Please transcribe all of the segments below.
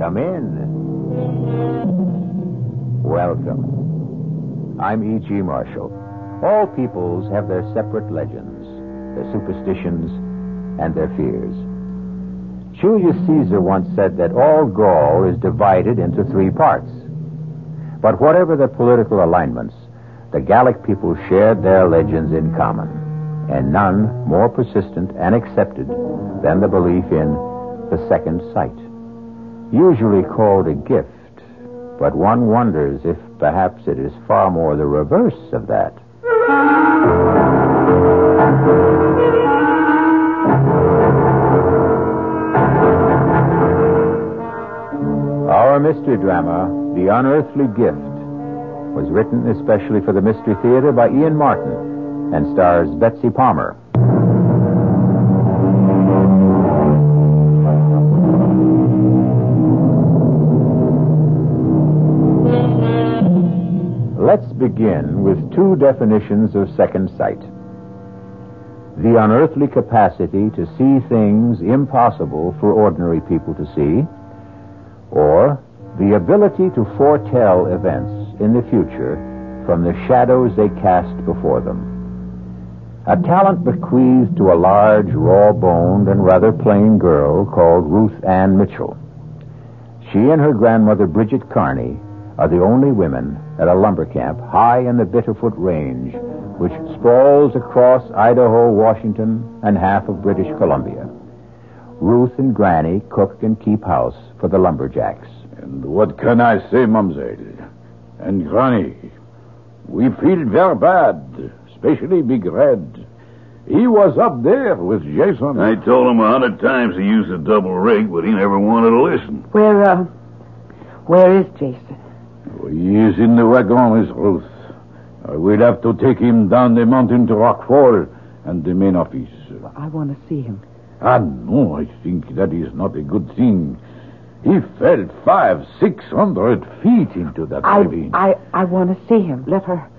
Come in. Welcome. I'm E.G. Marshall. All peoples have their separate legends, their superstitions, and their fears. Julius Caesar once said that all Gaul is divided into 3 parts. But whatever their political alignments, the Gallic people shared their legends in common, and none more persistent and accepted than the belief in the second sight. Usually called a gift, but one wonders if perhaps it is far more the reverse of that. Our mystery drama, The Unearthly Gift, was written especially for the Mystery Theater by Ian Martin and stars Betsy Palmer. Let's begin with 2 definitions of second sight. The unearthly capacity to see things impossible for ordinary people to see, or the ability to foretell events in the future from the shadows they cast before them. A talent bequeathed to a large, raw-boned, and rather plain girl called Ruth Ann Mitchell. She and her grandmother, Bridget Carney, are the only women at a lumber camp high in the Bitterfoot Range, which sprawls across Idaho, Washington, and half of British Columbia. Ruth and Granny cook and keep house for the lumberjacks. And what can I say, Mamselle? And Granny, we feel very bad, especially Big Red. He was up there with Jason. I told him 100 times to use the double rig, but he never wanted to listen. Where is Jason? He is in the wagon, Miss Ruth. We'll have to take him down the mountain to Rock Fall and the main office. I want to see him. No, I think that is not a good thing. He fell 500-600 feet into that ravine. I want to see him. Let her,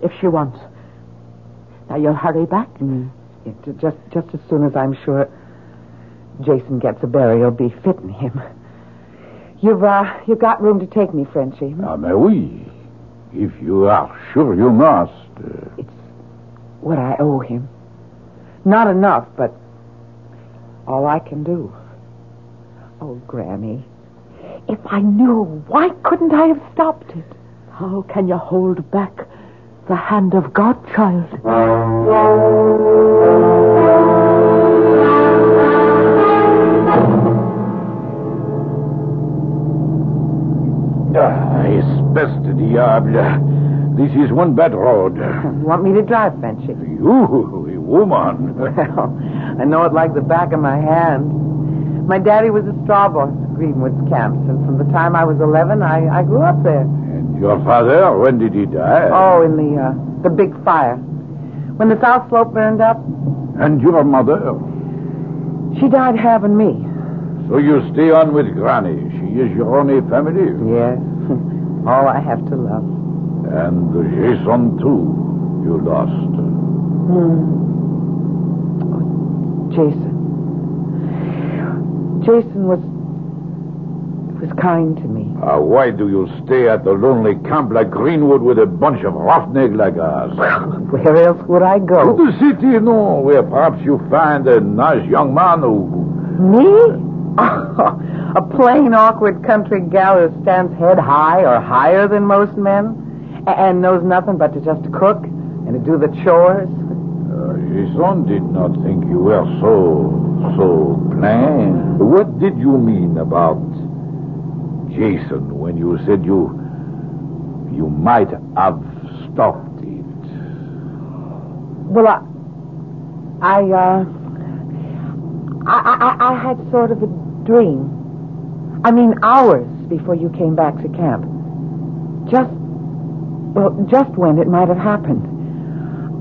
if she wants. Now, you'll hurry back? Just as soon as I'm sure Jason gets a burial be fitting him. You've got room to take me, Frenchie. Mais oui. If you are sure you must. It's what I owe him. Not enough, but all I can do. Oh, Granny, if I knew, why couldn't I have stopped it? How can you hold back the hand of God, child? Espèce de diable. This is one bad road. You want me to drive, Frenchie? You, a woman. Well, I know it like the back of my hand. My daddy was a straw boss at Greenwood's camps, and from the time I was 11, I grew up there. And your father, when did he die? Oh, in the big fire. When the South Slope burned up. And your mother? She died having me. So you stay on with Granny. She is your only family? Yes. All I have to love. And Jason, too, you lost. Oh, Jason. Jason was kind to me. Why do you stay at the lonely camp like Greenwood with a bunch of roughnecks like us? Where else would I go? To the city, no, where perhaps you find a nice young man who... Me? A plain, awkward country gal who stands head high or higher than most men and knows nothing but to just cook and to do the chores. Jason did not think you were so plain. What did you mean about Jason when you said you might have stopped it? Well, I had sort of a dream. I mean, hours before you came back to camp. Just when it might have happened.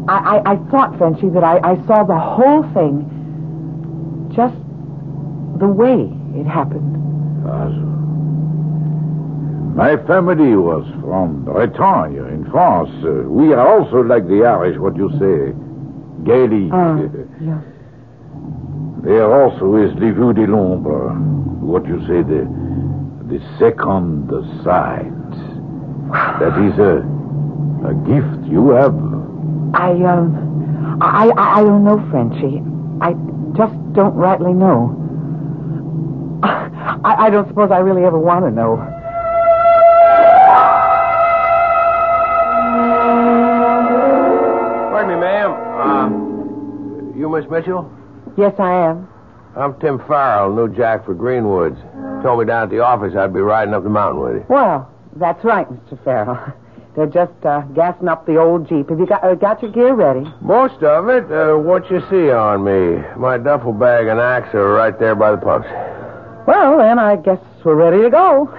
I thought, Frenchie, that I saw the whole thing just the way it happened. My family was from Bretagne in France. We are also like the Irish, what you say, Gaelic. Yeah. There also is the Vue de l'Ombre, what you say, the The second sight. That is a gift you have. I don't know, Frenchie. I just don't rightly know. I don't suppose I really ever want to know. Pardon me, ma'am. You Miss Mitchell? Yes, I am. I'm Tim Farrell, new jack for Greenwoods. Told me down at the office I'd be riding up the mountain with you. Well, that's right, Mr. Farrell. They're just gassing up the old Jeep. Have you got your gear ready? Most of it. What you see on me. My duffel bag and axe are right there by the pumps. Well, then I guess we're ready to go.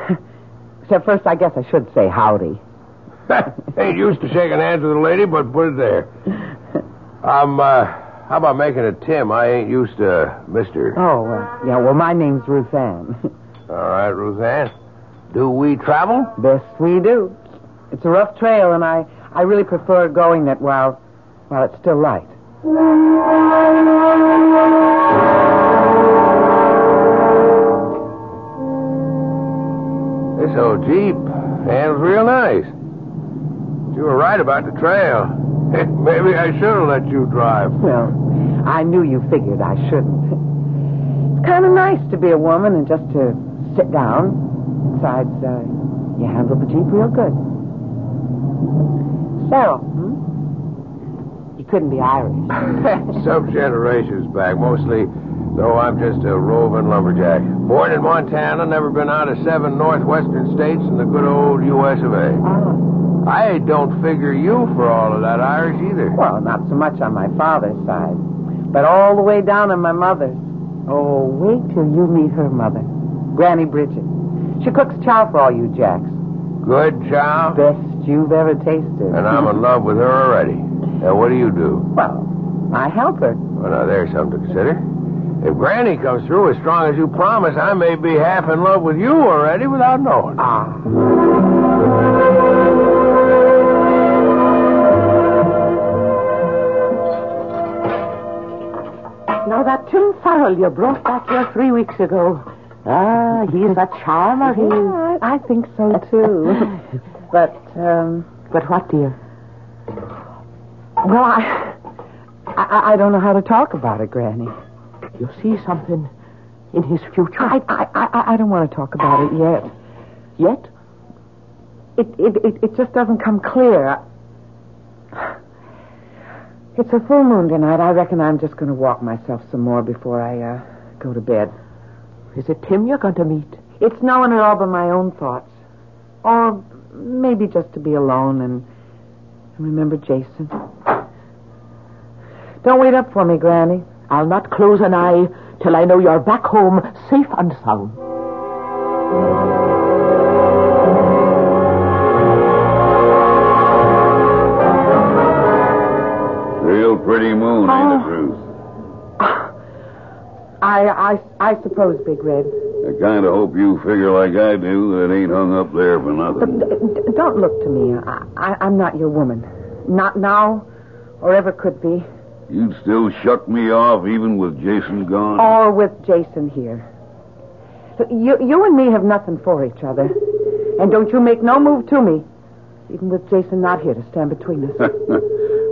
Except first, I guess I should say howdy. Ain't used to shaking hands with a lady, but put it there. How about making it Tim? I ain't used to Mr. Oh, yeah, well, my name's Ruth Ann. All right, Ruth Ann. Do we travel? Yes, we do. It's a rough trail, and I really prefer going it while it's still light. This old Jeep handles real nice. You were right about the trail. Maybe I should have let you drive. Well, I knew you figured I shouldn't. It's kind of nice to be a woman and just to sit down. Besides, you handle the Jeep real good. Farrell, You couldn't be Irish. Some generations back, mostly, though I'm just a roving lumberjack. Born in Montana, never been out of 7 northwestern states in the good old U.S. of A. Oh. I don't figure you for all of that Irish either. Well, not so much on my father's side, but all the way down on my mother's. Oh, wait till you meet her mother, Granny Bridget. She cooks chow for all you jacks. Good chow? Best you've ever tasted. And I'm in love with her already. Now, what do you do? Well, I help her. Well, now, there's something to consider. If Granny comes through as strong as you promise, I may be half in love with you already without knowing. Now, that Tim Farrell you brought back here 3 weeks ago. He's a charmer, he is. I think so, too. But what, dear? Well, I don't know how to talk about it, Granny. You see something in his future? I don't want to talk about it yet. Yet? It just doesn't come clear. It's a full moon tonight. I reckon I'm just going to walk myself some more before I go to bed. Is it Tim you're going to meet? It's no one at all but my own thoughts. Or maybe just to be alone and remember Jason. Don't wait up for me, Granny. I'll not close an eye till I know you're back home safe and sound. Real pretty moon, ain't it, Ruth? I suppose, Big Red. I kind of hope you figure like I do that it ain't hung up there for nothing. Don't look to me. I'm not your woman. Not now, or ever could be. You'd still shuck me off even with Jason gone? Or with Jason here. You and me have nothing for each other. And don't you make no move to me, even with Jason not here to stand between us.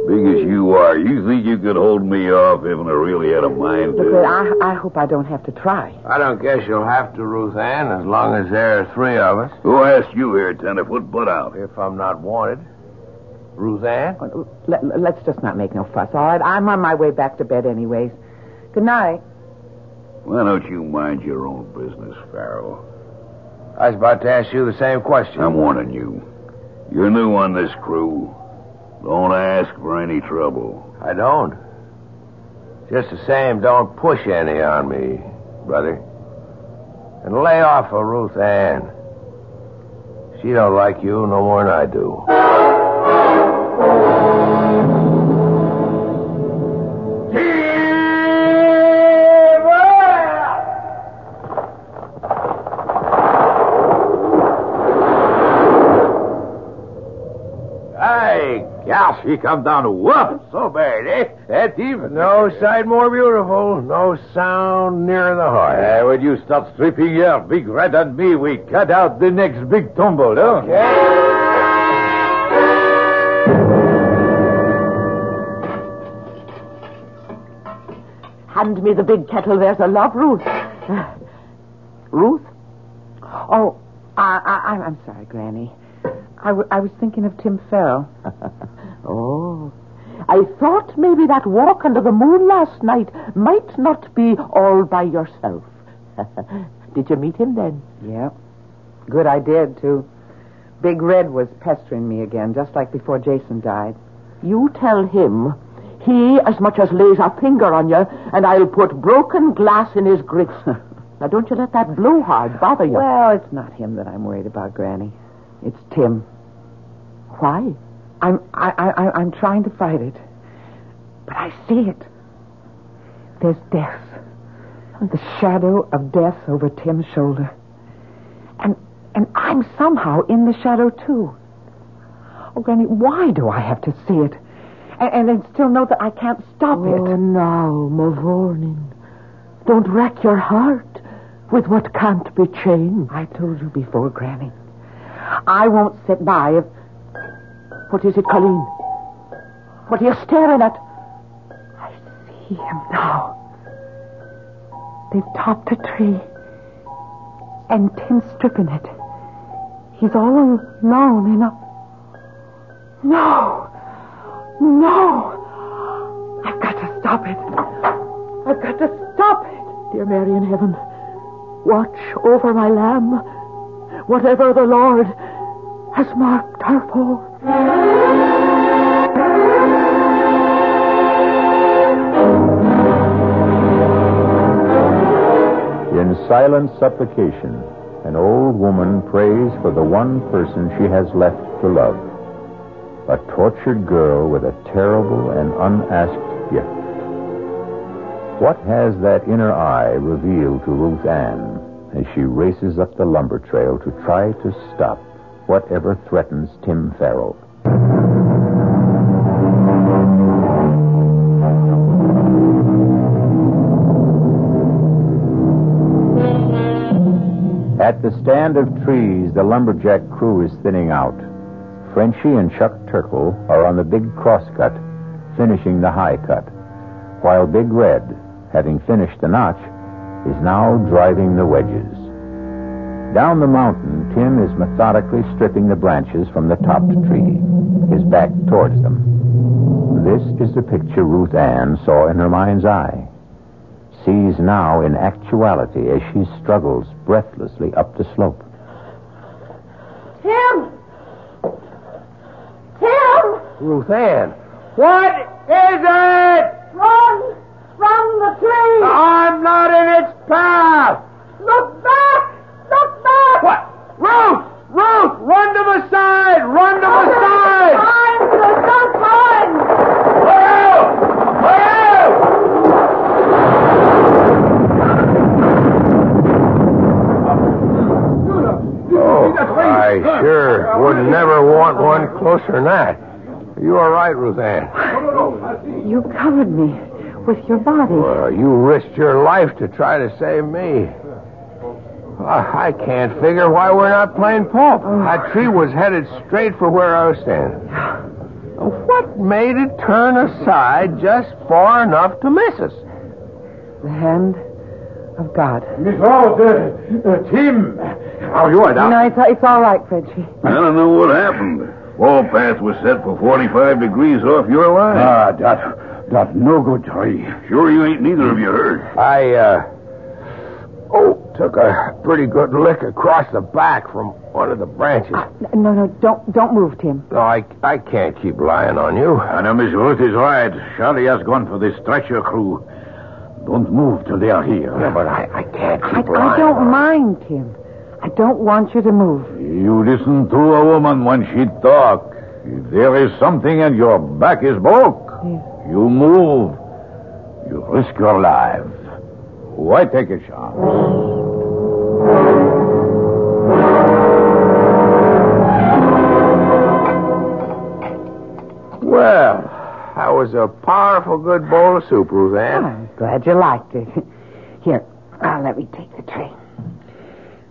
Big as you are, you think you could hold me off if I really had a mind to? Look, I hope I don't have to try. I don't guess you'll have to, Ruth Ann, as long as there are 3 of us. Who asked you here, tenderfoot? Butt out. If I'm not wanted. Ruth Ann? Let's just not make no fuss, all right? I'm on my way back to bed anyways. Good night. Why don't you mind your own business, Farrell? I was about to ask you the same question. I'm warning you. You're new on this crew. Don't ask for any trouble. I don't. Just the same, don't push any on me, brother. And lay off of Ruth Ann. She don't like you no more than I do. Hey, gal, she come down to whoop so bad, eh? that even. No sight more beautiful, no sound nearer the heart. When you stop stripping here, Big Red and me, we cut out the next big tumble, huh? Hand me the big kettle. There's a love, Ruth. Ruth? Oh, I'm sorry, Granny. I was thinking of Tim Farrell. Oh, I thought maybe that walk under the moon last night might not be all by yourself. Did you meet him then? Yeah. Good I did, too. Big Red was pestering me again, just like before Jason died. You tell him he as much as lays a finger on you, and I'll put broken glass in his grits. Now, don't you let that blowhard bother you. Well, it's not him that I'm worried about, Granny. It's Tim. Why? I'm trying to fight it. But I see it. There's death. The shadow of death over Tim's shoulder. And I'm somehow in the shadow, too. Oh, Granny, why do I have to see it? And then still know that I can't stop it? Oh, now, Mavournin. Don't wreck your heart with what can't be changed. I told you before, Granny. I won't sit by if... What is it, Colleen? What are you staring at? I see him now. They've topped a tree. And Tim's stripping it. He's all alone in a... No! I've got to stop it. I've got to stop it. Dear Mary in heaven, watch over my lamb. Whatever the Lord has marked her for. In silent supplication, an old woman prays for the one person she has left to love. A tortured girl with a terrible and unasked gift. What has that inner eye revealed to Ruth Ann as she races up the lumber trail to try to stop whatever threatens Tim Farrell? At the stand of trees, the lumberjack crew is thinning out. Frenchie and Chuck Turkle are on the big crosscut, finishing the high cut, while Big Red, having finished the notch, is now driving the wedges. Down the mountain, Tim is methodically stripping the branches from the topped tree, his back towards them. This is the picture Ruth Ann saw in her mind's eye, sees now in actuality as she struggles breathlessly up the slope. Tim! Ruth Ann, what is it? Run from the tree! I'm not in its path! Look back! What? Ruth! Run to the side! Run to the side! Find the dump line! Oh, I sure would never want one closer than that. You are right, Ruth Ann. You covered me with your body. Well, you risked your life to try to save me. I can't figure why we're not playing pulp. That tree was headed straight for where I was standing. What made it turn aside just far enough to miss us? The hand of God. Miss Rose, Tim, how you are now? No, it's all right, Frenchie. I don't know what happened. Fall path was set for 45 degrees off your line. That no good tree. Sure you ain't neither of you hurt. I took a pretty good lick across the back from one of the branches. No, don't move, Tim. No, I can't keep lying on you. I know Miss Ruth is right. Charlie has gone for the stretcher crew. Don't move till they are here. Yeah, but I can't keep lying. I don't mind, Tim. I don't want you to move. You listen to a woman when she talk. If there is something and your back is broke, you move. You risk your life. Why take a chance? Well, that was a power powerful good bowl of soup, Ruthann. I'm glad you liked it. Here, let me take the tray.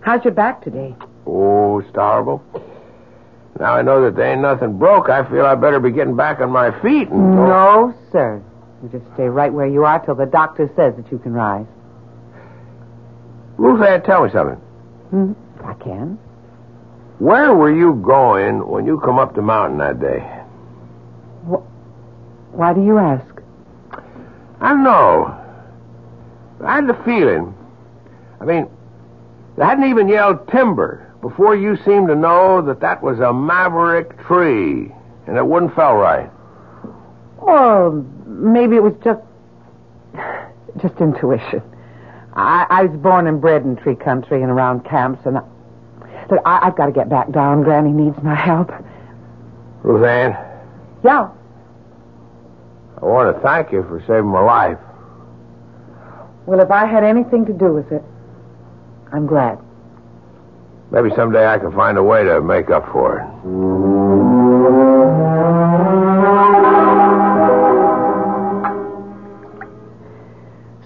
How's your back today? Oh, it's tolerable. Now I know that there ain't nothing broke. I feel I better be getting back on my feet. No, sir. You just stay right where you are till the doctor says that you can rise. Ruthann, tell me something. I can. Where were you going when you come up the mountain that day? Why do you ask? I don't know. I had the feeling. I mean, they hadn't even yelled timber before you seemed to know that was a maverick tree, and it wouldn't fell right. Well, maybe it was just intuition. I was born and bred in tree country and around camps, and I've got to get back down. Granny needs my help. Ruthann? Yeah? I want to thank you for saving my life. Well, if I had anything to do with it, I'm glad. Maybe someday I can find a way to make up for it.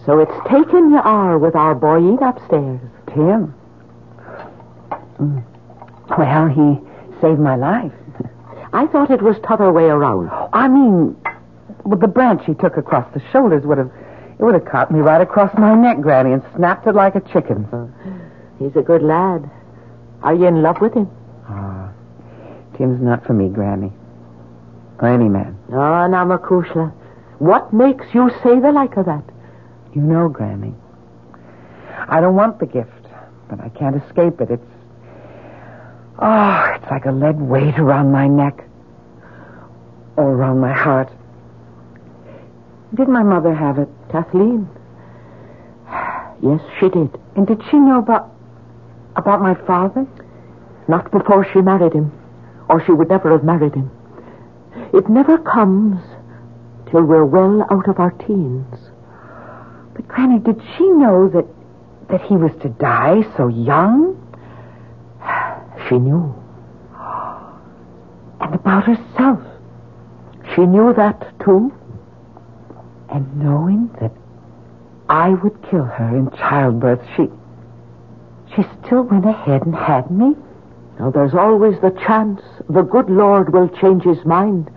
So it's taken you are with our boy upstairs. Tim? Well, he saved my life. I thought it was t'other way around. I mean, with the branch he took across the shoulders would have caught me right across my neck, Granny, and snapped it like a chicken. He's a good lad. Are you in love with him? Tim's not for me, Granny. Or any man. Oh, now, Macushla, what makes you say the like of that? You know, Granny, I don't want the gift, but I can't escape it. It's like a lead weight around my neck. Or around my heart. Did my mother have it? Kathleen? Yes, she did. And did she know about my father? Not before she married him, or she would never have married him. It never comes till we're well out of our teens. But, Granny, did she know that he was to die so young? She knew. And about herself? She knew that, too. And knowing that I would kill her in childbirth, she still went ahead and had me? Now, there's always the chance the good Lord will change his mind.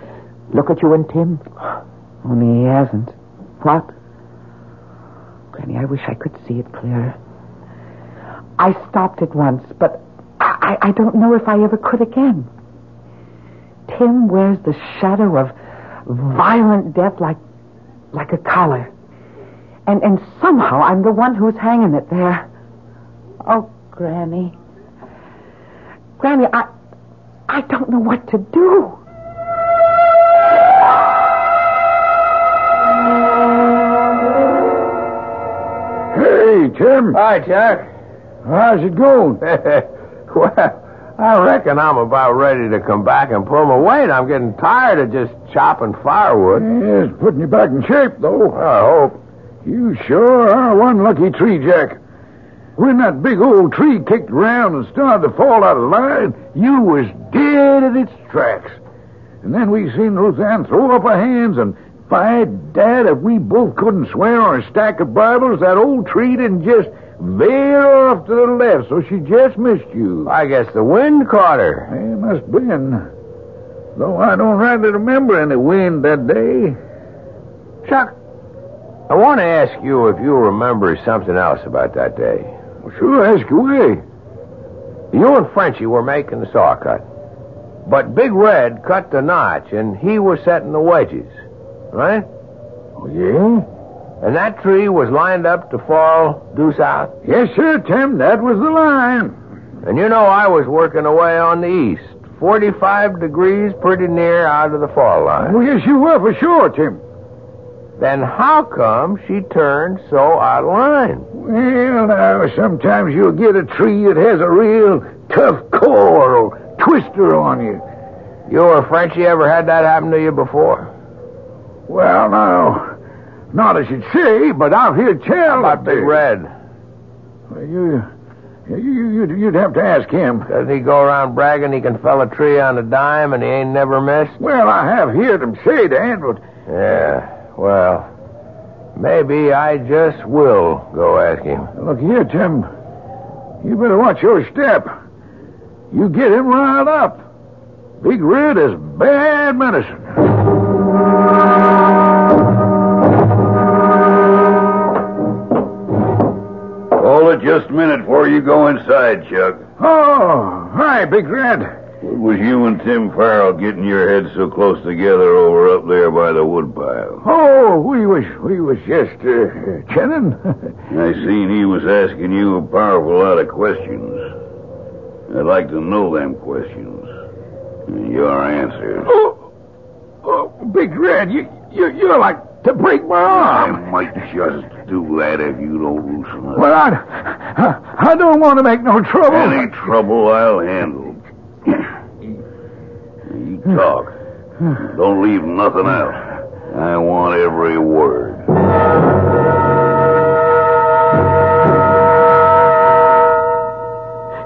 Look at you and Tim. Only he hasn't. What? Granny, I wish I could see it clearer. I stopped it once, but I don't know if I ever could again. Tim wears the shadow of violent death like a collar. And somehow I'm the one who's hanging it there. Oh, Granny. Granny, I don't know what to do. Hey, Tim. Hi, Jack. How's it going? Well, I reckon I'm about ready to come back and pull my weight. I'm getting tired of just chopping firewood. Yeah, it's putting you back in shape, though. I hope. You sure are one lucky tree, Jack. When that big old tree kicked around and started to fall out of line, you was dead at its tracks. And then we seen Ruthann throw up her hands, and by Dad, if we both couldn't swear on a stack of Bibles, that old tree didn't just veer off to the left, so she just missed you. I guess the wind caught her. It must have been. Though I don't rightly remember any wind that day. Chuck, I want to ask you if you remember something else about that day. Well, sure, ask away. You and Frenchie were making the saw cut. But Big Red cut the notch, and he was setting the wedges. Right? Oh, yeah? And that tree was lined up to fall due south? Yes, sir, Tim. That was the line. And you know I was working away on the east, 45 degrees pretty near out of the fall line. Oh, yes, you were, for sure, Tim. Then how come she turned so out of line? Well, now, sometimes you'll get a tree that has a real tough core or twister on you. You or Frenchie ever had that happen to you before? Well, no. Not as you'd say, but I've heard tell. How about Big Red? Well, you'd have to ask him. Doesn't he go around bragging he can fell a tree on a dime and he ain't never missed? Well, I have heard him say that, but... Yeah. Well, maybe I just will go ask him. Look here, Tim. You better watch your step. You get him riled up. Big Red is bad medicine. Hold it just a minute before you go inside, Chuck. Oh, hi, Big Red. What was you and Tim Farrell getting your heads so close together over up there by the woodpile? Oh, we was just chatting. I seen he was asking you a powerful lot of questions. I'd like to know them questions. And your answers. Oh, Big Red, you're like to break my I arm. might just do that if you don't loosen up. Well, I don't want to make no trouble. Any trouble I'll handle. You talk. Don't leave nothing out. I want every word.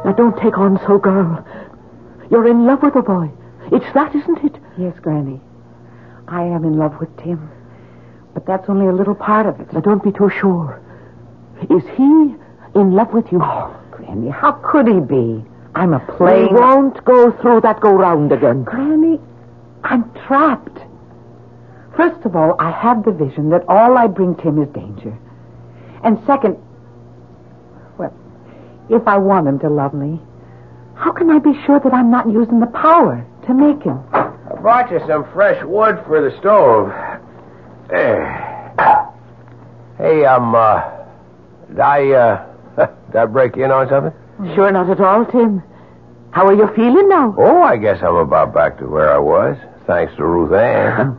Now, don't take on so, girl. You're in love with the boy. It's that, isn't it? Yes, Granny. I am in love with Tim. But that's only a little part of it. Now, don't be too sure. Is he in love with you? Oh, Granny, how could he be? I'm a We plain... won't go through that go-round again. Granny, I'm trapped. First of all, I have the vision that all I bring Tim is danger. And second, well, if I want him to love me, how can I be sure that I'm not using the power to make him? I brought you some fresh wood for the stove. Hey, did I break in on something? Sure not at all, Tim. How are you feeling now? Oh, I guess I'm about back to where I was, thanks to Ruth Ann.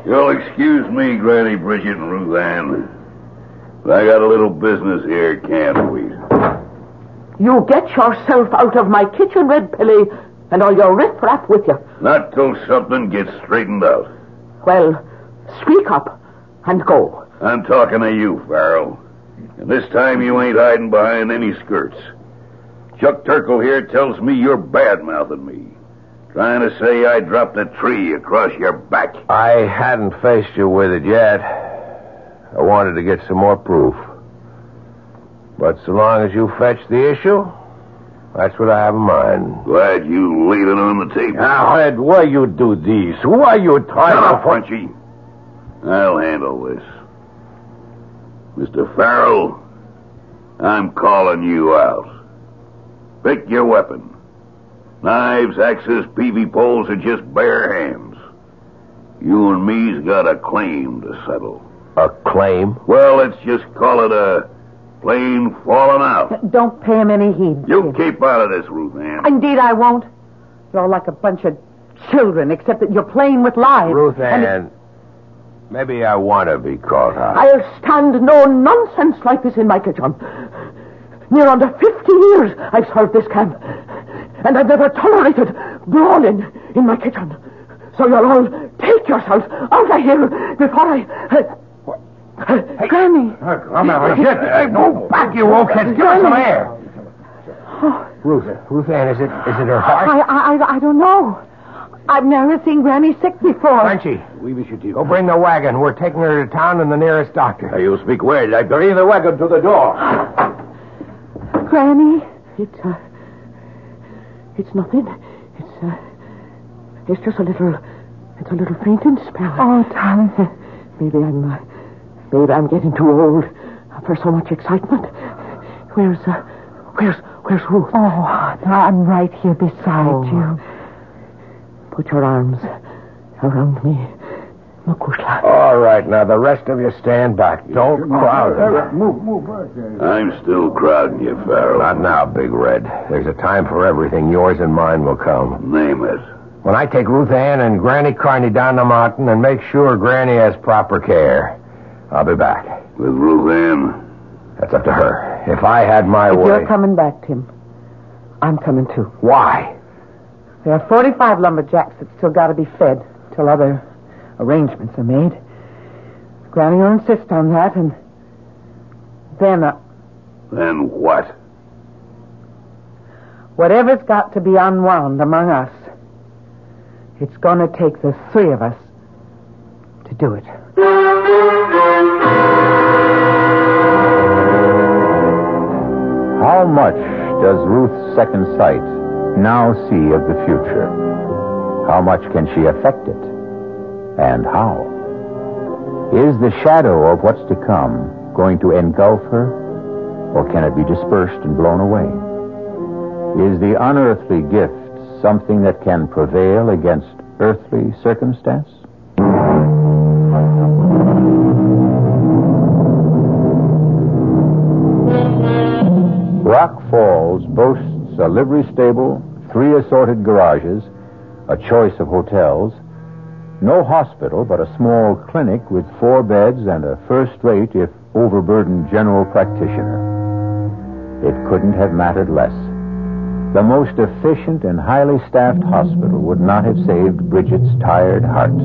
You'll excuse me, Granny Bridget and Ruth Ann. But I got a little business here, can't we? You get yourself out of my kitchen, Red Pilly, and all your riff-raff with you. Not till something gets straightened out. Well, speak up and go. I'm talking to you, Farrell. And this time you ain't hiding behind any skirts. Chuck Turkle here tells me you're bad-mouthing me. Trying to say I dropped a tree across your back. I hadn't faced you with it yet. I wanted to get some more proof. But so long as you fetch the issue, that's what I have in mind. Glad you laid it on the table. Now, Ed, why you do this? Why you trying Now, to... Frenchy. I'll handle this. Mr. Farrell, I'm calling you out. Pick your weapon. Knives, axes, peavy poles, or just bare hands. You and me's got a claim to settle. A claim? Well, let's just call it a plain falling out. Don't pay him any heed. You keep out of this, Ruth Ann. Indeed, I won't. You're like a bunch of children, except that you're playing with lies. Ruth Ann, maybe I want to be caught out. I'll stand no nonsense like this in my kitchen. Near under 50 years I've served this camp, and I've never tolerated brawling in my kitchen. So you'll all take yourselves out of here before I... Granny. Come on, get no back, you old kids. Give us some air. Ruth Ann, is it her heart? I don't know. I've never seen Granny sick before. Frenchy, go bring the wagon. We're taking her to town and the nearest doctor. You speak well. I bring the wagon to the door. Granny? It's nothing. It's just a little fainting spell. Oh, darling. Maybe I'm getting too old for so much excitement. Where's Ruth? Oh, I'm right here beside you. Put your arms around me, Makushla. All right, now the rest of you stand back. Don't crowd. Move back. I'm still crowding you, Farrell. Not now, Big Red. There's a time for everything. Yours and mine will come. Name it. When I take Ruth Ann and Granny Carney down the mountain and make sure Granny has proper care, I'll be back. With Ruth Ann? That's up to her. If I had my If way... you're coming back, Tim, I'm coming too. Why? There are 45 lumberjacks that still got to be fed till other arrangements are made. Granny will insist on that, and then... Then what? Whatever's got to be unwound among us, it's going to take the three of us to do it. How much does Ruth's second sight now see of the future? How much can she affect it? And how? Is the shadow of what's to come going to engulf her, or can it be dispersed and blown away? Is the unearthly gift something that can prevail against earthly circumstance? Rock Falls boasts a livery stable, 3 assorted garages, a choice of hotels, no hospital, but a small clinic with 4 beds and a first-rate, if overburdened, general practitioner. It couldn't have mattered less. The most efficient and highly staffed hospital would not have saved Bridget's tired heart.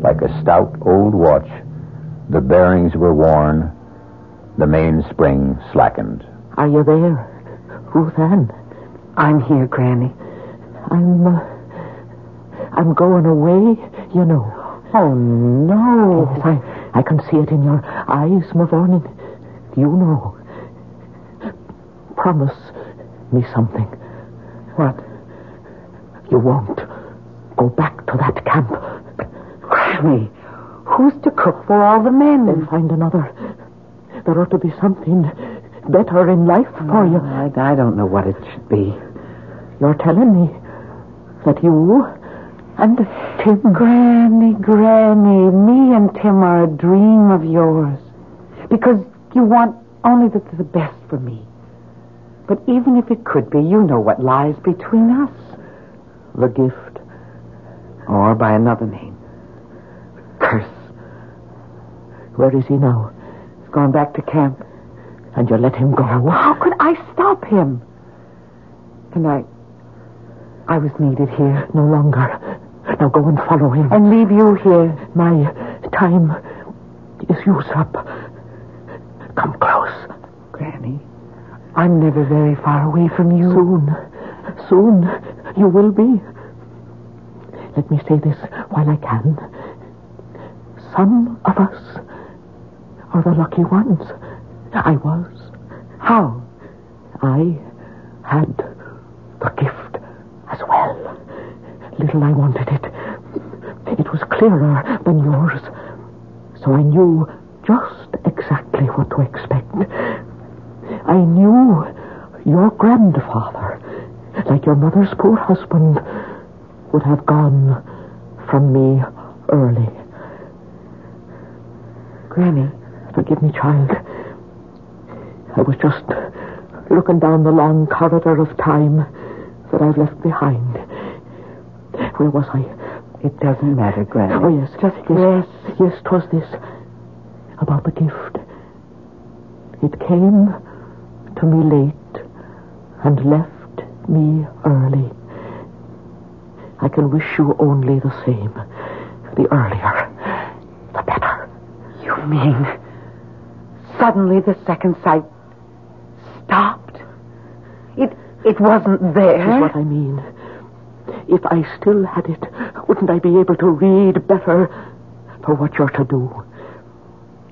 Like a stout old watch, the bearings were worn, the mainspring slackened. Are you there, Ruth Ann? I'm here, Granny. I'm going away, you know. Oh, no. Yes, I can see it in your eyes, Mavourneen. You know. Promise me something. What? You won't go back to that camp. Granny, who's to cook for all the men? Then find another. There ought to be something better in life for you. I don't know what it should be. You're telling me that you and Tim... Granny, me and Tim are a dream of yours. Because you want only the best for me. But even if it could be, you know what lies between us. The gift. Or by another name. Curse. Where is he now? He's gone back to camp. And you let him go? How could I stop him? And I was needed here. No longer. Now go and follow him. And leave you here. My time is used up. Come close. Granny, I'm never very far away from you. Soon you will be. Let me say this while I can. Some of us are the lucky ones. I was. How? I had the gift as well. Little I wanted it. It was clearer than yours. So I knew just exactly what to expect. I knew your grandfather, like your mother's poor husband, would have gone from me early. Granny. Forgive me, child. I was just looking down the long corridor of time that I've left behind. Where was I? It doesn't matter, Granny. Oh, yes. Yes, 'twas this. About the gift. It came to me late and left me early. I can wish you only the same. The earlier, the better. You mean suddenly the second sight stopped? It wasn't there? That's what I mean. If I still had it, wouldn't I be able to read better for what you're to do?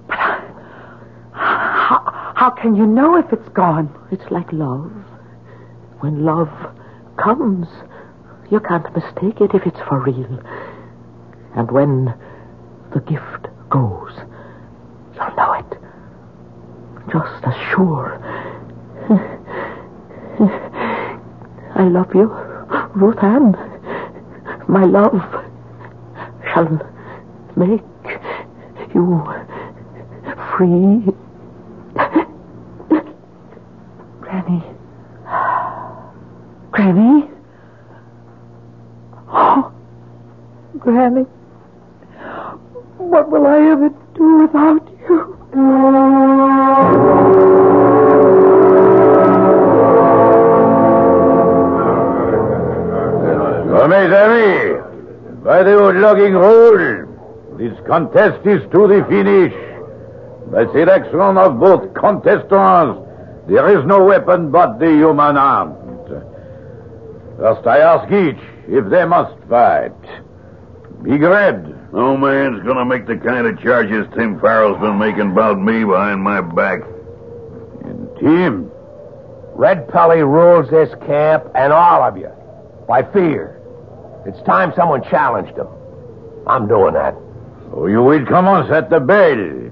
But how can you know if it's gone? It's like love. When love comes, you can't mistake it if it's for real. And when the gift goes, you'll know it. Just as sure. I love you, Ruth Ann. My love shall make you free. Granny? Oh, Granny. What will I ever do without you? Mes amis, by the old logging roll, this contest is to the finish. By selection of both contestants, there is no weapon but the human arm. First I ask each if they must fight. Big Red, No man's gonna make the kind of charges Tim Farrell's been making about me behind my back. And Tim, Red Pelly rules this camp and all of you by fear. It's time someone challenged him. I'm doing that. so you will come on, set the bell.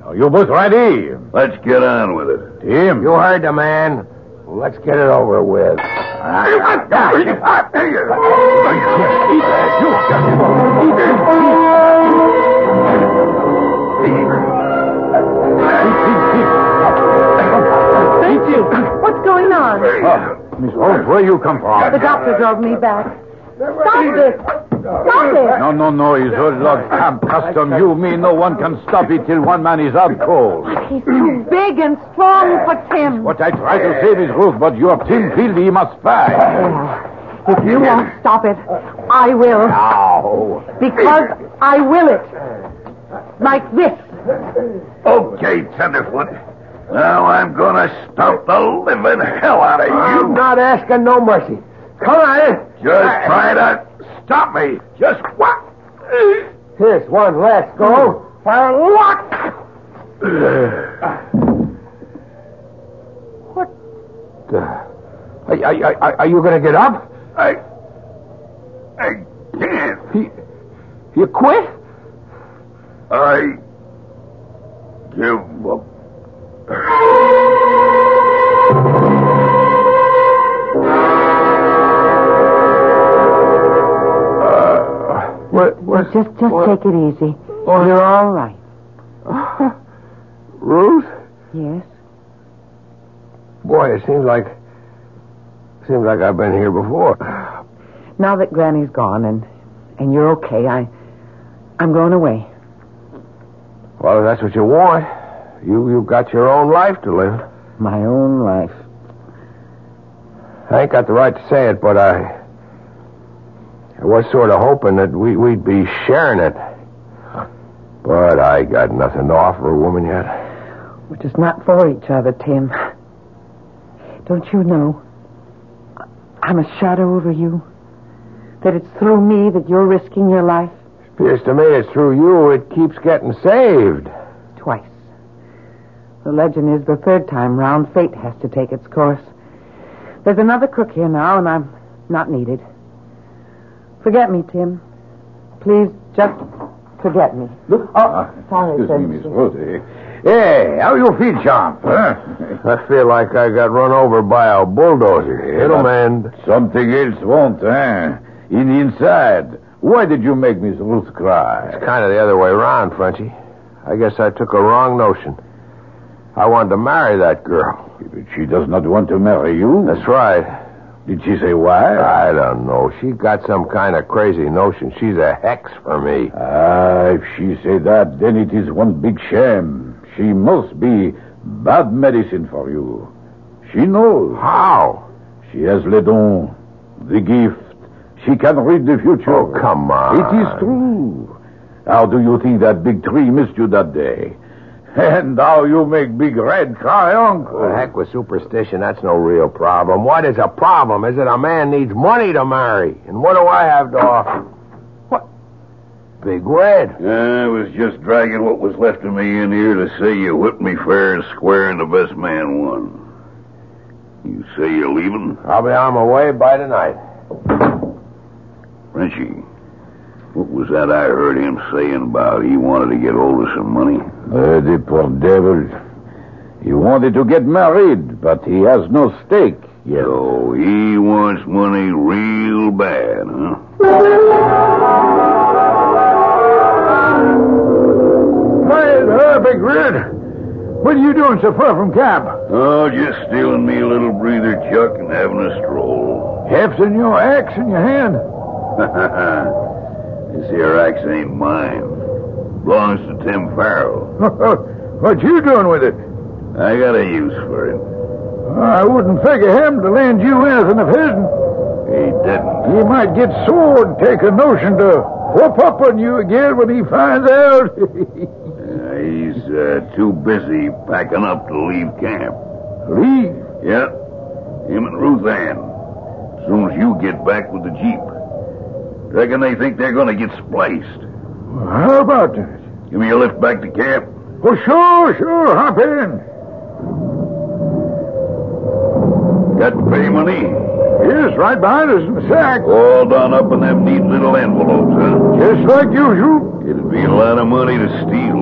Are you both ready? Let's get on with it. Tim. You heard the man. Let's get it over with. What's going on? Miss Rose, where you come from? The doctor drove me back. Stop this! Stop it! No, it's old log camp custom. You mean no one can stop it till one man is out cold. He's too big and strong for Tim. What I try to say, Miss Ruth, but your Tim feels he must fight. Well, if you won't stop it, I will. No. Because I will it. Like this. Okay, Tenderfoot. Now I'm gonna stomp the living hell out of you. I'm not asking no mercy. Come on. Just try to stop me. Just what? Here's one last go for luck. What the... Are you going to get up? I can't. You quit? I give up. Just take it easy. You're all right. Ruth? Yes? Boy, it seems like I've been here before. Now that Granny's gone and you're okay, I'm going away. Well, if that's what you want. You've got your own life to live. My own life. I ain't got the right to say it, but I was sort of hoping that we'd be sharing it. But I got nothing to offer a woman yet. We're just not for each other, Tim. Don't you know? I'm a shadow over you. That it's through me that you're risking your life. Appears to me it's through you it keeps getting saved. Twice. The legend is the third time round fate has to take its course. There's another crook here now, and I'm not needed. Forget me, Tim. Please, just forget me. Sorry, Excuse me, Miss Tim. Rose. Hey, how you feel, champ? Huh? I feel like I got run over by a bulldozer. It'll mend. Something else won't, eh? In the inside. Why did you make Miss Ruth cry? It's kind of the other way around, Frenchie. I guess I took a wrong notion. I wanted to marry that girl. But she does not want to marry you. That's right. Did she say why? I don't know. She got some kind of crazy notion. She's a hex for me. If she say that, then it is one big shame. She must be bad medicine for you. She knows. How? She has le don, the gift. She can read the future. Oh, come on. It is true. How do you think that big tree missed you that day? And how you make Big Red cry, Uncle? The heck with superstition, that's no real problem. What is a problem is that a man needs money to marry. And what do I have to offer? What? Big Red. I was just dragging what was left of me in here to say you whipped me fair and square and the best man won. You say you're leaving? I'll be on my way by tonight. Frenchie, what was that I heard him saying about he wanted to get hold of some money? The poor devil. He wanted to get married, but he has no stake yet. So he wants money real bad, huh? Hey, Big Red. What are you doing so far from camp? Oh, just stealing me a little breather, Chuck, and having a stroll. Hefting your axe in your hand? This here axe ain't mine. Belongs to Tim Farrell. What you doing with it? I got a use for it. I wouldn't figure him to lend you anything of his. He didn't. He might get sore and take a notion to whoop up on you again when he finds out. He's too busy packing up to leave camp. Leave? Yeah. Him and Ruth Ann. As soon as you get back with the Jeep. Reckon they think they're going to get spliced. Well, how about that? Give me a lift back to camp. Oh, sure. Hop in. Got the pay money? Yes, right behind us in the sack. All done up in them neat little envelopes, huh? Just like usual. It'd be a lot of money to steal.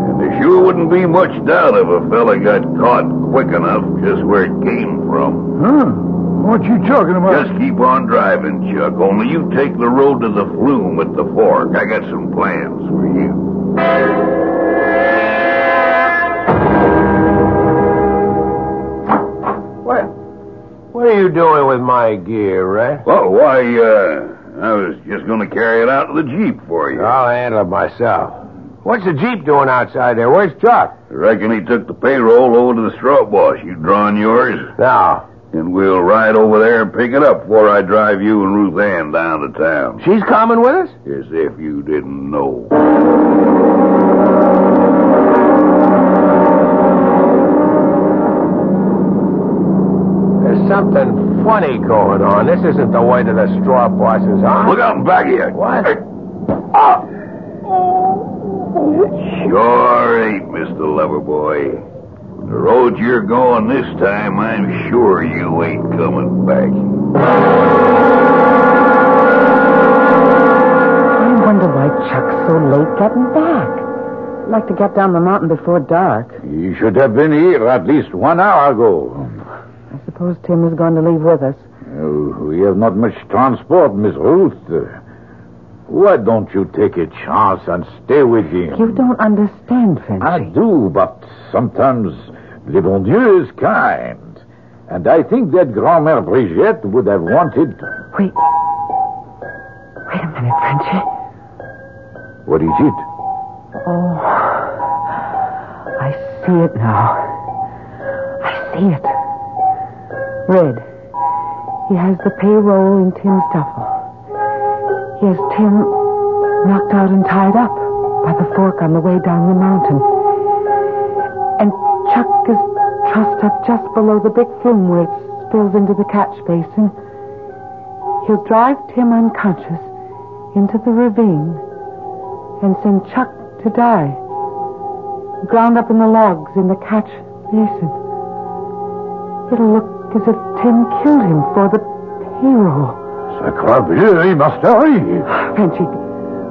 And there sure wouldn't be much doubt if a fella got caught quick enough just where it came from. Huh? What you talking about? Just keep on driving, Chuck. Only you take the road to the flume at the fork. I got some plans for you. What are you doing with my gear, Red? Oh, why, I was just going to carry it out to the Jeep for you. I'll handle it myself. What's the Jeep doing outside there? Where's Chuck? I reckon he took the payroll over to the straw boss. You drawing yours? No. And we'll ride over there and pick it up before I drive you and Ruth Ann down to town. She's coming with us? As if you didn't know. There's something funny going on. This isn't the way to the straw boss's, huh? Look out in back of you. What? Sure ain't, Mr. Loverboy. The road you're going this time, I'm sure you ain't coming back. I wonder why Chuck's so late getting back. I'd like to get down the mountain before dark. He should have been here at least 1 hour ago. I suppose Tim is going to leave with us. We have not much transport, Miss Ruth. Why don't you take a chance and stay with him? You don't understand, Frenchy. I do, but sometimes le bon Dieu is kind. And I think that Grand-Mère Brigitte would have wanted... Wait a minute, Frenchy. What is it? Oh, I see it now. I see it. Red. He has the payroll in Tim's duffel. He has Tim knocked out and tied up by the fork on the way down the mountain. And Chuck is trussed up just below the big flume where it spills into the catch basin. He'll drive Tim unconscious into the ravine and send Chuck to die, ground up in the logs in the catch basin. It'll look as if Tim killed him for the payroll. Sacre bleu, he must die. Frenchy,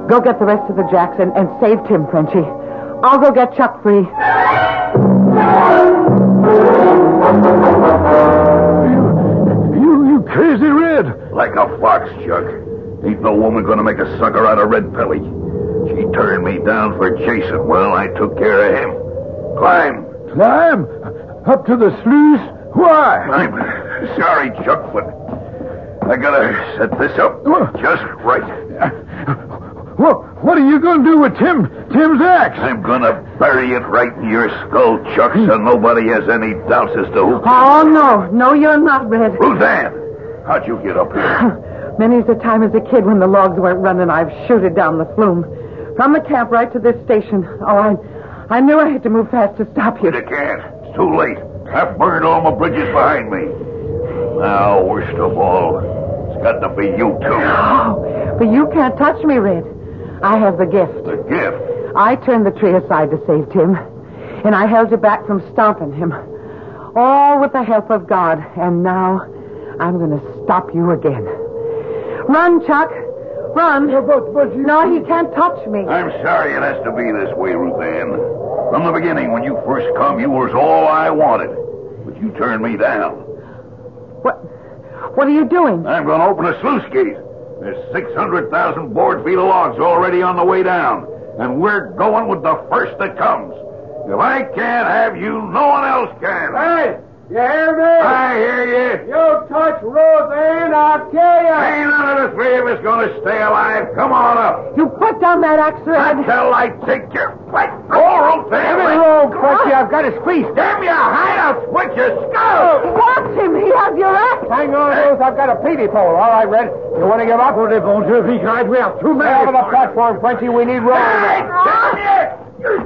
go get the rest of the jacks and save Tim, Frenchy. I'll go get Chuck free. You crazy, Red. Like a fox, Chuck. Ain't no woman gonna make a sucker out of Red Pelly. She turned me down for Jason. Well, I took care of him. Climb. Climb? Up to the sluice? Why? I'm sorry, Chuck, but I gotta set this up just right. What are you going to do with Tim's axe? I'm gonna bury it right in your skull, Chuck, so nobody has any doubts as to who... Oh, no, you're not, Red. Ruth Ann, how'd you get up here? Many's the time as a kid when the logs weren't running, I've shooted down the flume. From the camp right to this station. Oh, I knew I had to move fast to stop you. You can't. It's too late. I've burned all my bridges behind me. Now, worst of all, it's got to be you, too. Oh, but you can't touch me, Red. I have the gift. The gift? I turned the tree aside to save Tim, and I held you back from stomping him. All with the help of God, and now I'm going to stop you again. Run, Chuck. Run. But you... No, he can't touch me. I'm sorry it has to be this way, Ruth Ann. From the beginning, when you first come, you was all I wanted. But you turned me down. What are you doing? I'm going to open a sluice gate. There's 600,000 board feet of logs already on the way down. And we're going with the first that comes. If I can't have you, no one else can. Hey, you hear me? I hear you. You touch Ruth Ann, I'll kill you. Ain't none of the three of us going to stay alive. Come on up. You put down that axe, Red. Until I take your fight. Go, Ruth Ann. Give me room, Quincy. I've got a squeeze. Damn your hideout, split your skull. Watch him. He has your axe. Hang on, Ruth. I've got a pithy pole. All right, Red. You want to give up? Le bon Dieu, be kind. We have too many. Stay over the platform, Quincy. We need room. Hey, damn you.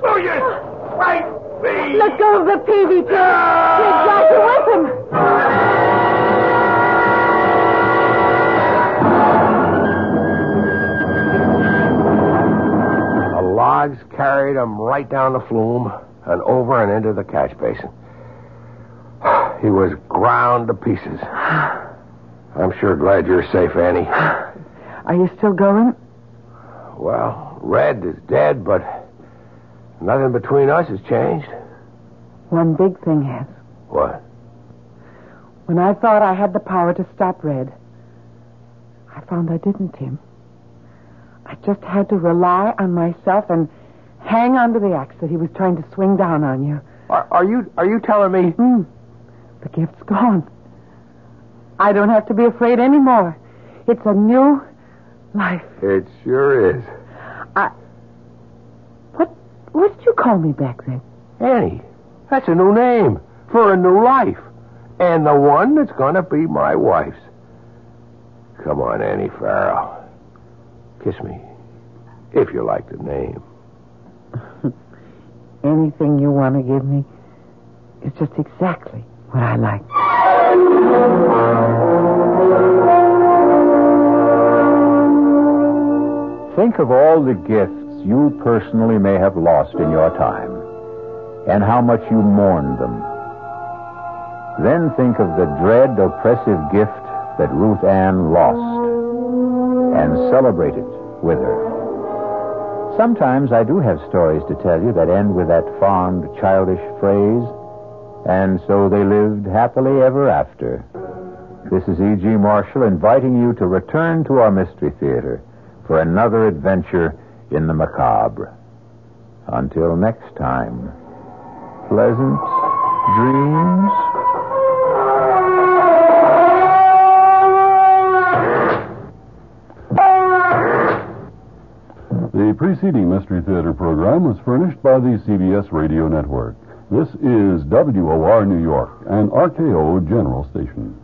Oh, you right me. Let go of the peavy, Tim. He'll drag you with him. right down the flume and over and into the catch basin. He was ground to pieces. I'm sure glad you're safe, Annie. Are you still going? Well, Red is dead, but nothing between us has changed. One big thing has. What? When I thought I had the power to stop Red, I found I didn't, Tim. I just had to rely on myself and hang onto the axe that he was trying to swing down on you. Are you telling me? The gift's gone. I don't have to be afraid anymore. It's a new life. It sure is. What did you call me back then? Annie. That's a new name for a new life. And the one that's going to be my wife's. Come on, Annie Farrell. Kiss me, if you like the name. Anything you want to give me is just exactly what I like. Think of all the gifts you personally may have lost in your time, and how much you mourned them. Then think of the dread, oppressive gift that Ruth Ann lost, and celebrate it with her. Sometimes I do have stories to tell you that end with that fond, childish phrase, and so they lived happily ever after. This is E.G. Marshall inviting you to return to our Mystery Theater for another adventure in the macabre. Until next time, pleasant dreams. The preceding Mystery Theater program was furnished by the CBS Radio Network. This is WOR New York, an RKO General Station.